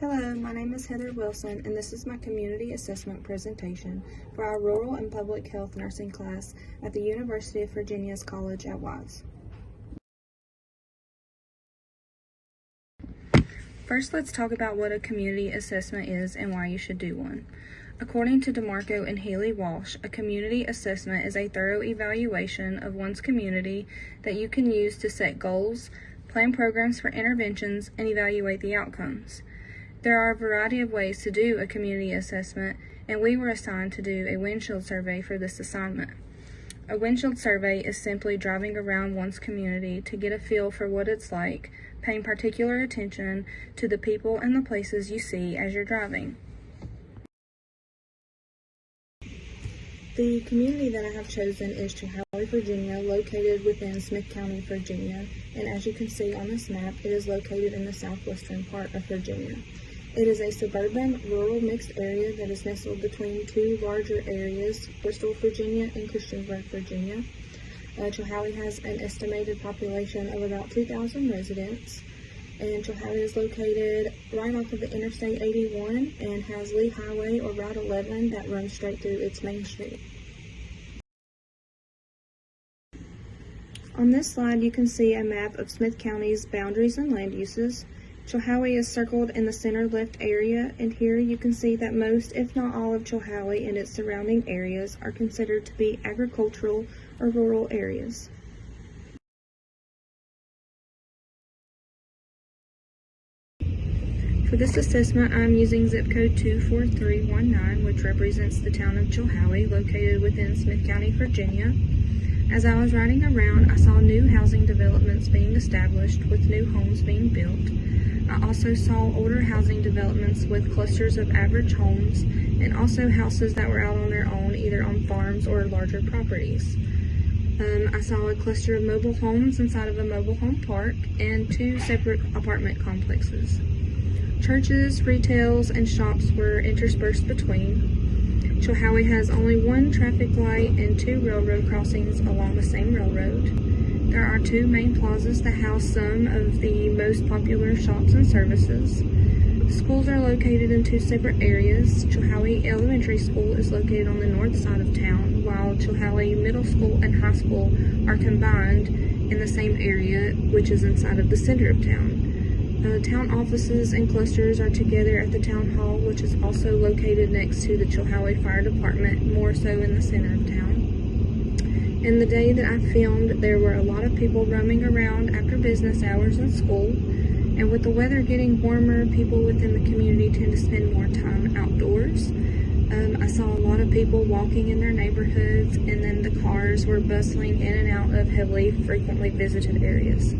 Hello, my name is Heather Wilson, and this is my community assessment presentation for our Rural and Public Health Nursing class at the University of Virginia's College at Wise. First, let's talk about what a community assessment is and why you should do one. According to DeMarco and Healy-Walsh, a community assessment is a thorough evaluation of one's community that you can use to set goals, plan programs for interventions, and evaluate the outcomes. There are a variety of ways to do a community assessment, and we were assigned to do a windshield survey for this assignment. A windshield survey is simply driving around one's community to get a feel for what it's like, paying particular attention to the people and the places you see as you're driving. The community that I have chosen is Chilhowie, Virginia, located within Smith County, Virginia, and as you can see on this map, it is located in the southwestern part of Virginia. It is a suburban, rural mixed area that is nestled between two larger areas, Bristol, Virginia and Christiansburg, Virginia. Chilhowie has an estimated population of about 2,000 residents, and Chilhowie is located right off of the Interstate 81 and has Lee Highway or Route 11 that runs straight through its main street. On this slide, you can see a map of Smith County's boundaries and land uses. Chilhowie is circled in the center left area, and here you can see that most, if not all, of Chilhowie and its surrounding areas are considered to be agricultural or rural areas. For this assessment, I'm using zip code 24319, which represents the town of Chilhowie, located within Smith County, Virginia. As I was riding around, I saw new housing developments being established with new homes being built. I also saw older housing developments with clusters of average homes and also houses that were out on their own, either on farms or larger properties. I saw a cluster of mobile homes inside of a mobile home park and two separate apartment complexes. Churches, retails, and shops were interspersed between. Chilhowie has only one traffic light and two railroad crossings along the same railroad. There are two main plazas that house some of the most popular shops and services. Schools are located in two separate areas. Chilhowie Elementary School is located on the north side of town, while Chilhowie Middle School and High School are combined in the same area, which is inside of the center of town. Town offices and clusters are together at the town hall, which is also located next to the Chilhowie Fire Department, more so in the center of town. And the day that I filmed, there were a lot of people roaming around after business hours in school, and with the weather getting warmer, people within the community tend to spend more time outdoors. I saw a lot of people walking in their neighborhoods, and then the cars were bustling in and out of heavily frequently visited areas.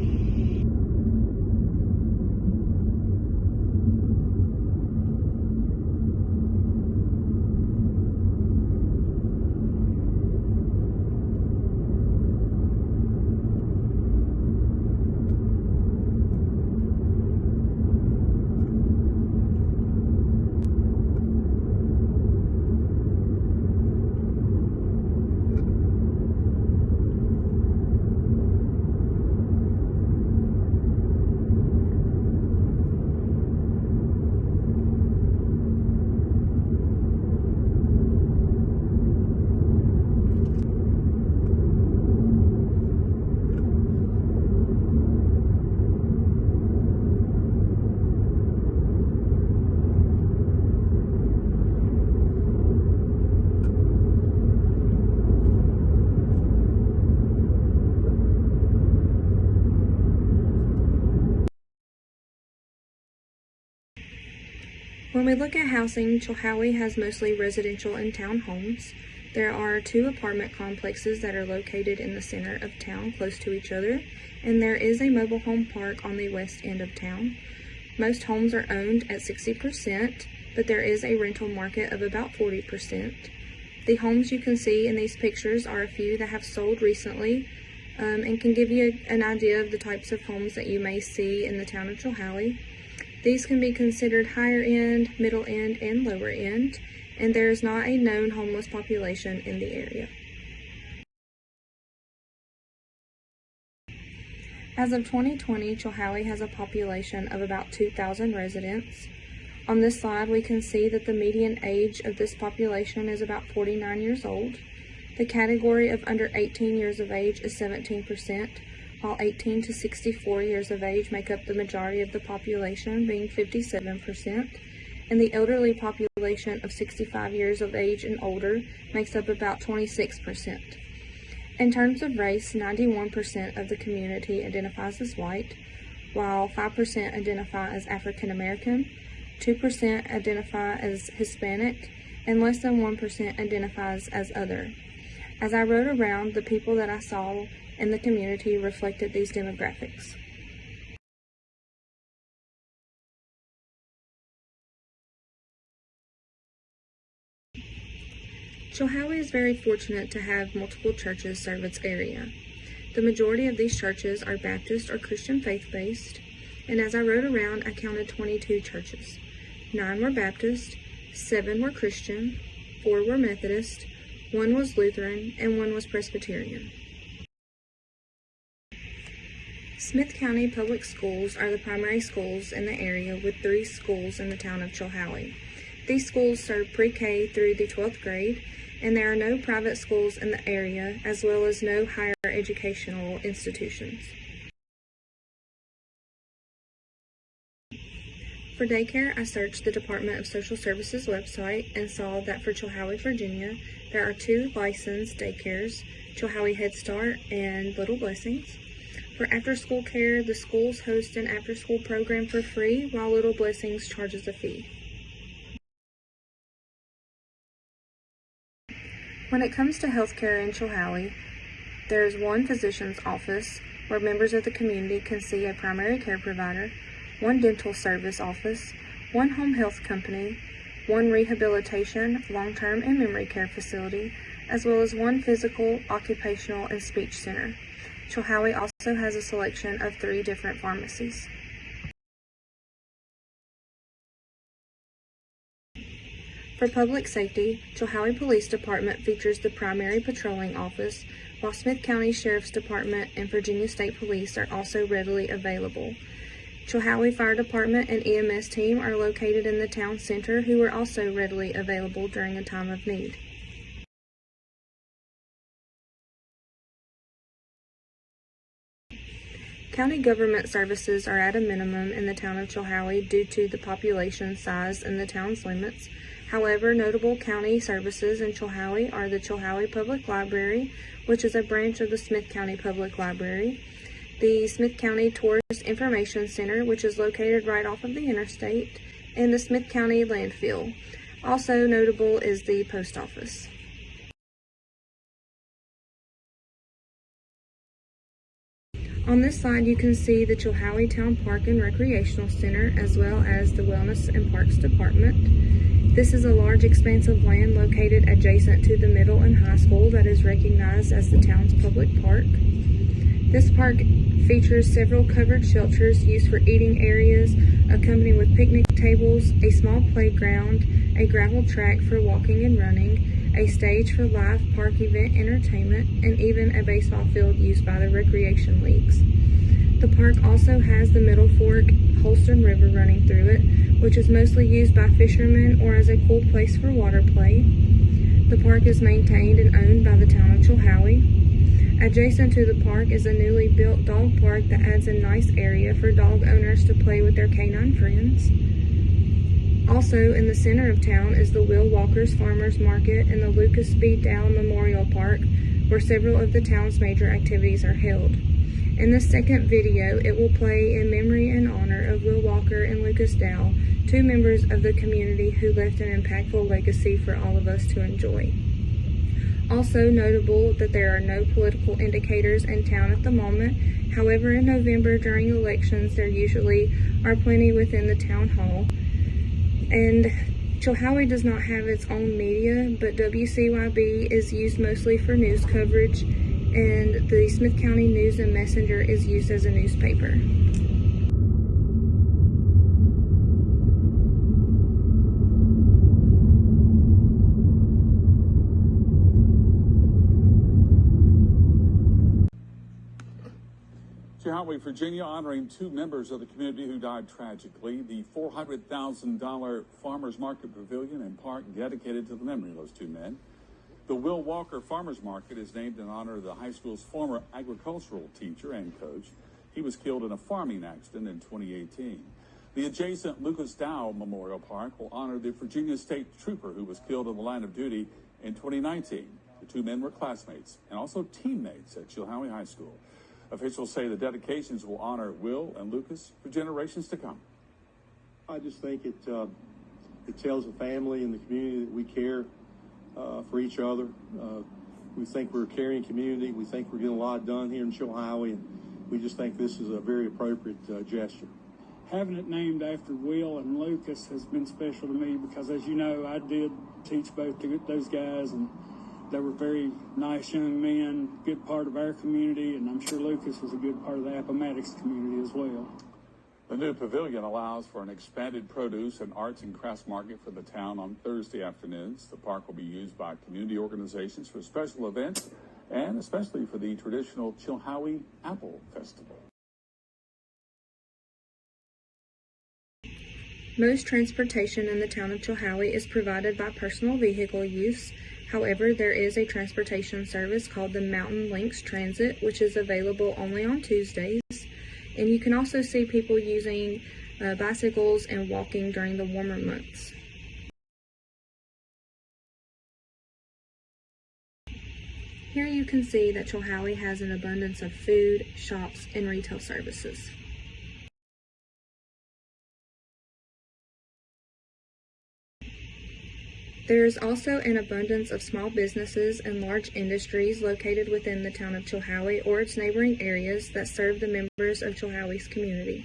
When we look at housing, Chilhowie has mostly residential and townhomes. There are two apartment complexes that are located in the center of town close to each other, and there is a mobile home park on the west end of town. Most homes are owned at 60%, but there is a rental market of about 40%. The homes you can see in these pictures are a few that have sold recently, and can give you an idea of the types of homes that you may see in the town of Chilhowie. These can be considered higher end, middle end, and lower end, and there is not a known homeless population in the area. As of 2020, Chilhowie has a population of about 2,000 residents. On this slide, we can see that the median age of this population is about 49 years old. The category of under 18 years of age is 17%, while 18 to 64 years of age make up the majority of the population, being 57%, and the elderly population of 65 years of age and older makes up about 26%. In terms of race, 91% of the community identifies as white, while 5% identify as African American, 2% identify as Hispanic, and less than 1% identifies as other. As I rode around, the people that I saw in the community reflected these demographics. Chilhowie is very fortunate to have multiple churches serve its area. The majority of these churches are Baptist or Christian faith-based, and as I rode around, I counted 22 churches. 9 were Baptist, 7 were Christian, 4 were Methodist, 1 was Lutheran, and 1 was Presbyterian. Smith County Public Schools are the primary schools in the area, with 3 schools in the town of Chilhowie. These schools serve pre-K through the 12th grade, and there are no private schools in the area, as well as no higher educational institutions. For daycare, I searched the Department of Social Services website and saw that for Chilhowie, Virginia, there are 2 licensed daycares, Chilhowie Head Start and Little Blessings. For after-school care, the schools host an after-school program for free, while Little Blessings charges a fee. When it comes to healthcare in Chilhowie, there is 1 physician's office where members of the community can see a primary care provider, 1 dental service office, 1 home health company, 1 rehabilitation, long-term, and memory care facility, as well as 1 physical, occupational, and speech center. Chilhowie also has a selection of 3 different pharmacies. For public safety, Chilhowie Police Department features the primary patrolling office, while Smith County Sheriff's Department and Virginia State Police are also readily available. Chilhowie Fire Department and EMS team are located in the town center, who are also readily available during a time of need. County government services are at a minimum in the town of Chilhowie due to the population size and the town's limits. However, notable county services in Chilhowie are the Chilhowie Public Library, which is a branch of the Smith County Public Library, the Smith County Tourist Information Center, which is located right off of the interstate, and the Smith County Landfill. Also notable is the post office. On this slide, you can see the Chilhowie Town Park and Recreational Center, as well as the Wellness and Parks Department. This is a large expanse of land located adjacent to the middle and high school that is recognized as the town's public park. This park features several covered shelters used for eating areas, accompanied with picnic tables, a small playground, a gravel track for walking and running, a stage for live park event entertainment, and even a baseball field used by the recreation leagues. The park also has the Middle Fork Holston River running through it, which is mostly used by fishermen or as a cool place for water play. The park is maintained and owned by the town of Chilhowie. Adjacent to the park is a newly built dog park that adds a nice area for dog owners to play with their canine friends. Also in the center of town is the Will Walker's Farmers Market and the Lucas B. Dow Memorial Park, where several of the town's major activities are held. In this second video, it will play in memory and honor of Will Walker and Lucas Dow, 2 members of the community who left an impactful legacy for all of us to enjoy. Also notable that there are no political indicators in town at the moment. However, in November during elections, there usually are plenty within the town hall. And Chilhowie does not have its own media, but WCYB is used mostly for news coverage, and the Smith County News and Messenger is used as a newspaper. Chilhowie Chilhowie, Virginia, honoring two members of the community who died tragically. The $400,000 Farmers Market Pavilion and Park dedicated to the memory of those two men. The Will Walker Farmers Market is named in honor of the high school's former agricultural teacher and coach. He was killed in a farming accident in 2018. The adjacent Lucas Dow Memorial Park will honor the Virginia State Trooper who was killed in the line of duty in 2019. The two men were classmates and also teammates at Chilhowie High School. Officials say the dedications will honor Will and Lucas for generations to come. I just think it tells the family and the community that we care for each other. We think we're a caring community. We think we're getting a lot done here in Chilhowie, and we just think this is a very appropriate gesture. Having it named after Will and Lucas has been special to me because, as you know, I did teach both those guys, and they were very nice young men, good part of our community, and I'm sure Lucas was a good part of the Appomattox community as well. The new pavilion allows for an expanded produce and arts and crafts market for the town on Thursday afternoons. The park will be used by community organizations for special events and especially for the traditional Chilhowie Apple Festival. Most transportation in the town of Chilhowie is provided by personal vehicle use. However, there is a transportation service called the Mountain Links Transit, which is available only on Tuesdays. And you can also see people using bicycles and walking during the warmer months. Here you can see that Chilhowie has an abundance of food, shops, and retail services. There is also an abundance of small businesses and large industries located within the town of Chilhowie or its neighboring areas that serve the members of Chilhowie's community.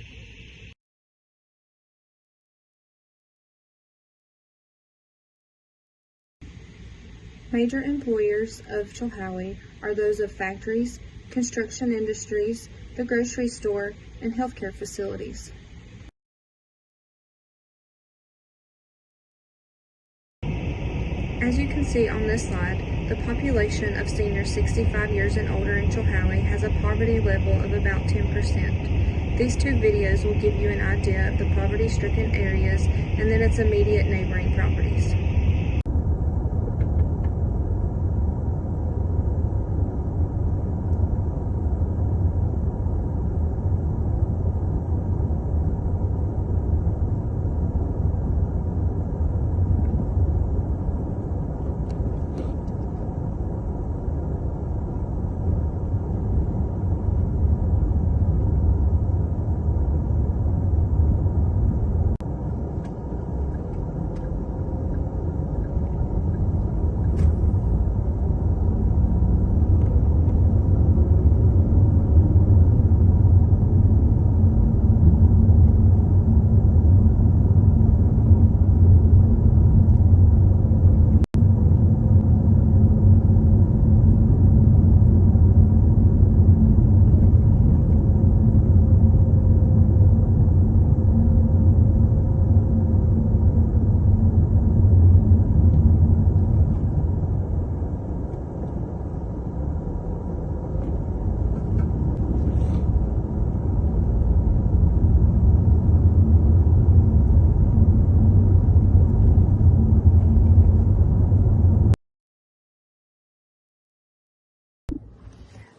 Major employers of Chilhowie are those of factories, construction industries, the grocery store, and healthcare facilities. As you can see on this slide, the population of seniors 65 years and older in Chilhowie has a poverty level of about 10%. These two videos will give you an idea of the poverty-stricken areas and then its immediate neighboring properties.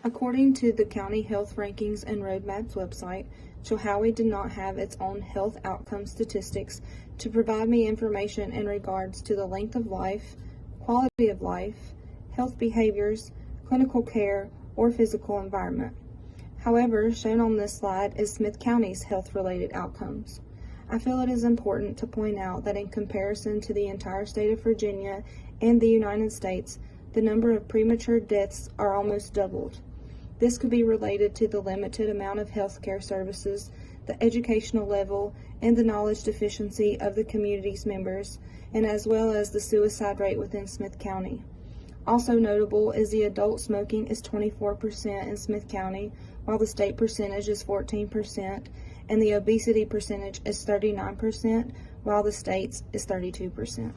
According to the County Health Rankings and Roadmaps website, Chilhowie did not have its own health outcome statistics to provide me information in regards to the length of life, quality of life, health behaviors, clinical care, or physical environment. However, shown on this slide is Smith County's health-related outcomes. I feel it is important to point out that in comparison to the entire state of Virginia and the United States, the number of premature deaths are almost doubled. This could be related to the limited amount of healthcare services, the educational level, and the knowledge deficiency of the community's members, and as well as the suicide rate within Smith County. Also notable is the adult smoking is 24% in Smith County, while the state percentage is 14%, and the obesity percentage is 39%, while the state's is 32%.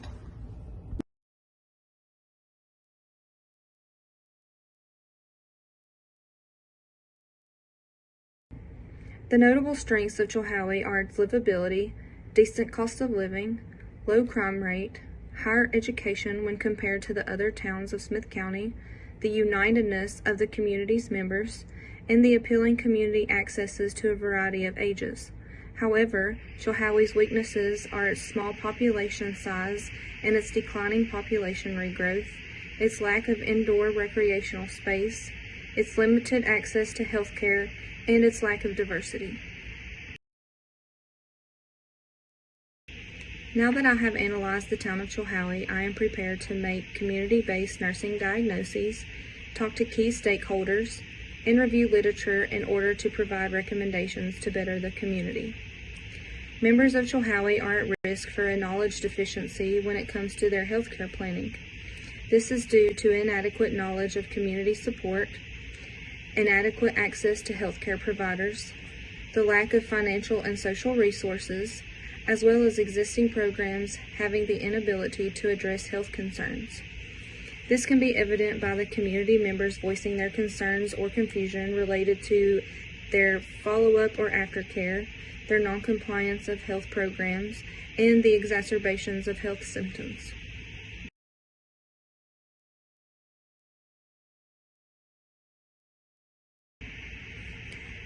The notable strengths of Chilhowie are its livability, decent cost of living, low crime rate, higher education when compared to the other towns of Smith County, the unitedness of the community's members, and the appealing community accesses to a variety of ages. However, Chilhowie's weaknesses are its small population size and its declining population regrowth, its lack of indoor recreational space, its limited access to health care, and its lack of diversity. Now that I have analyzed the town of Chilhowie, I am prepared to make community-based nursing diagnoses, talk to key stakeholders, and review literature in order to provide recommendations to better the community. Members of Chilhowie are at risk for a knowledge deficiency when it comes to their healthcare planning. This is due to inadequate knowledge of community support, inadequate access to healthcare providers, the lack of financial and social resources, as well as existing programs having the inability to address health concerns. This can be evident by the community members voicing their concerns or confusion related to their follow-up or aftercare, their non-compliance of health programs, and the exacerbations of health symptoms.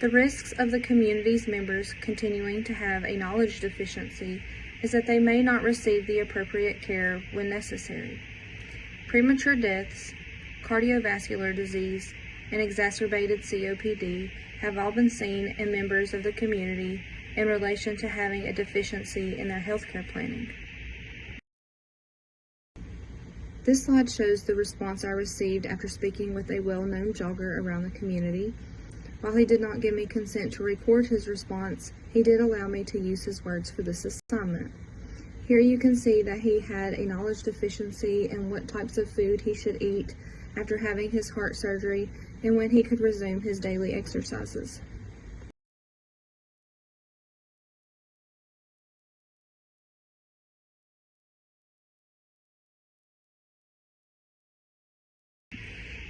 The risks of the community's members continuing to have a knowledge deficiency is that they may not receive the appropriate care when necessary. Premature deaths, cardiovascular disease, and exacerbated COPD have all been seen in members of the community in relation to having a deficiency in their healthcare planning. This slide shows the response I received after speaking with a well-known jogger around the community. While he did not give me consent to record his response, he did allow me to use his words for this assignment. Here you can see that he had a knowledge deficiency in what types of food he should eat after having his heart surgery and when he could resume his daily exercises.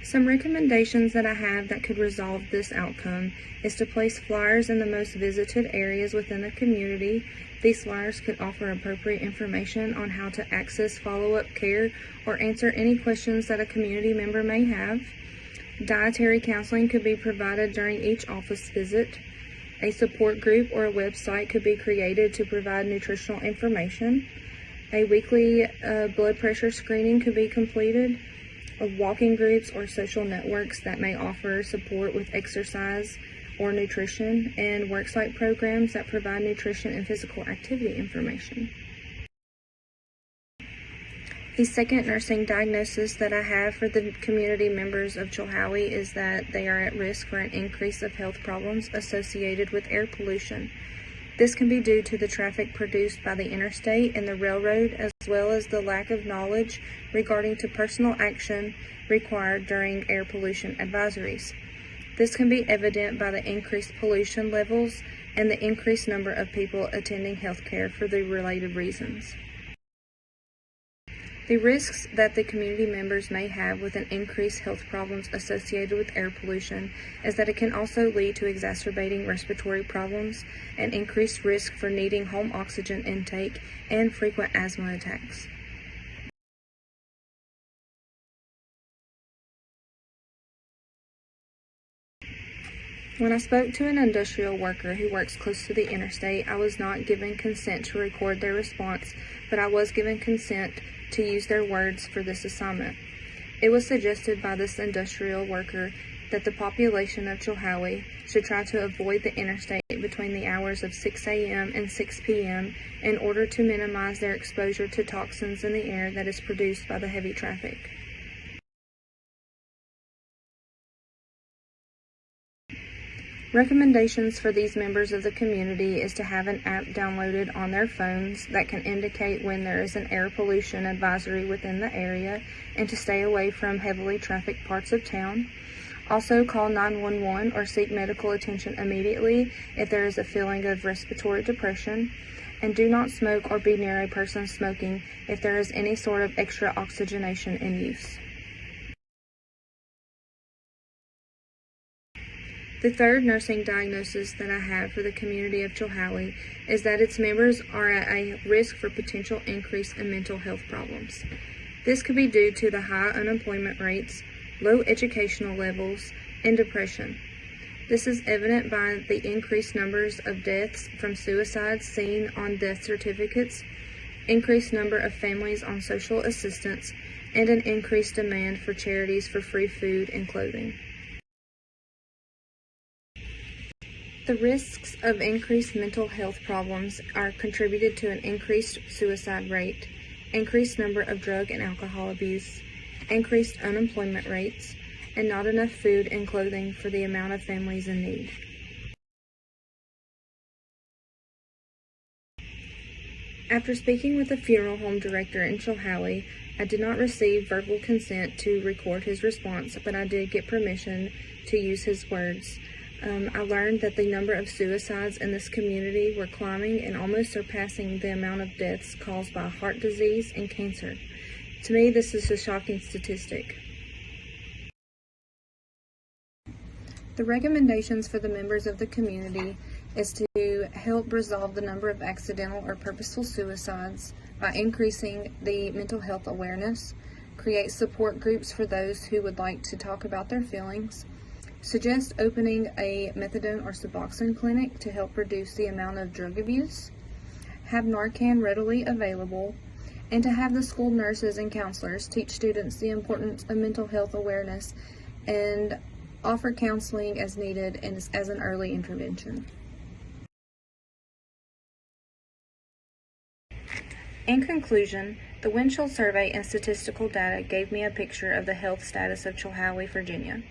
Some recommendations that I have that could resolve this outcome is to place flyers in the most visited areas within the community. These flyers could offer appropriate information on how to access follow-up care or answer any questions that a community member may have. Dietary counseling could be provided during each office visit. A support group or a website could be created to provide nutritional information. A weekly blood pressure screening could be completed. Of walking groups or social networks that may offer support with exercise or nutrition, and worksite programs that provide nutrition and physical activity information. The second nursing diagnosis that I have for the community members of Chilhowie is that they are at risk for an increase of health problems associated with air pollution. This can be due to the traffic produced by the interstate and the railroad, as well as the lack of knowledge regarding to personal action required during air pollution advisories. This can be evident by the increased pollution levels and the increased number of people attending healthcare for the related reasons. The risks that the community members may have with an increased health problems associated with air pollution is that it can also lead to exacerbating respiratory problems and increased risk for needing home oxygen intake and frequent asthma attacks. When I spoke to an industrial worker who works close to the interstate, I was not given consent to record their response, but I was given consent to use their words for this assignment. It was suggested by this industrial worker that the population of Chilhowie should try to avoid the interstate between the hours of 6 a.m. and 6 p.m. in order to minimize their exposure to toxins in the air that is produced by the heavy traffic. Recommendations for these members of the community is to have an app downloaded on their phones that can indicate when there is an air pollution advisory within the area and to stay away from heavily trafficked parts of town. Also call 911 or seek medical attention immediately if there is a feeling of respiratory depression. And do not smoke or be near a person smoking if there is any sort of extra oxygenation in use. The third nursing diagnosis that I have for the community of Chilhowie is that its members are at a risk for potential increase in mental health problems. This could be due to the high unemployment rates, low educational levels, and depression. This is evident by the increased numbers of deaths from suicides seen on death certificates, increased number of families on social assistance, and an increased demand for charities for free food and clothing. The risks of increased mental health problems are contributed to an increased suicide rate, increased number of drug and alcohol abuse, increased unemployment rates, and not enough food and clothing for the amount of families in need. After speaking with the funeral home director in Chilhowie, I did not receive verbal consent to record his response, but I did get permission to use his words. I learned that the number of suicides in this community were climbing and almost surpassing the amount of deaths caused by heart disease and cancer. To me, this is a shocking statistic. The recommendations for the members of the community is to help resolve the number of accidental or purposeful suicides by increasing the mental health awareness, create support groups for those who would like to talk about their feelings, suggest opening a methadone or Suboxone clinic to help reduce the amount of drug abuse, have Narcan readily available, and to have the school nurses and counselors teach students the importance of mental health awareness and offer counseling as needed and as an early intervention. In conclusion, the windshield survey and statistical data gave me a picture of the health status of Chilhowie, Virginia.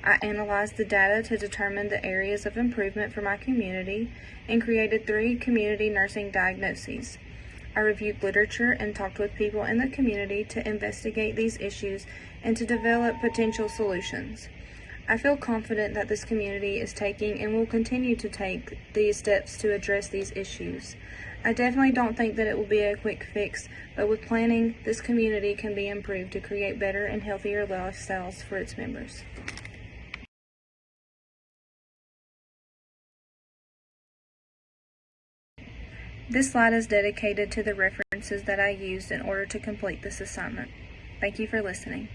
I analyzed the data to determine the areas of improvement for my community and created 3 community nursing diagnoses. I reviewed literature and talked with people in the community to investigate these issues and to develop potential solutions. I feel confident that this community is taking and will continue to take these steps to address these issues. I definitely don't think that it will be a quick fix, but with planning, this community can be improved to create better and healthier lifestyles for its members. This slide is dedicated to the references that I used in order to complete this assignment. Thank you for listening.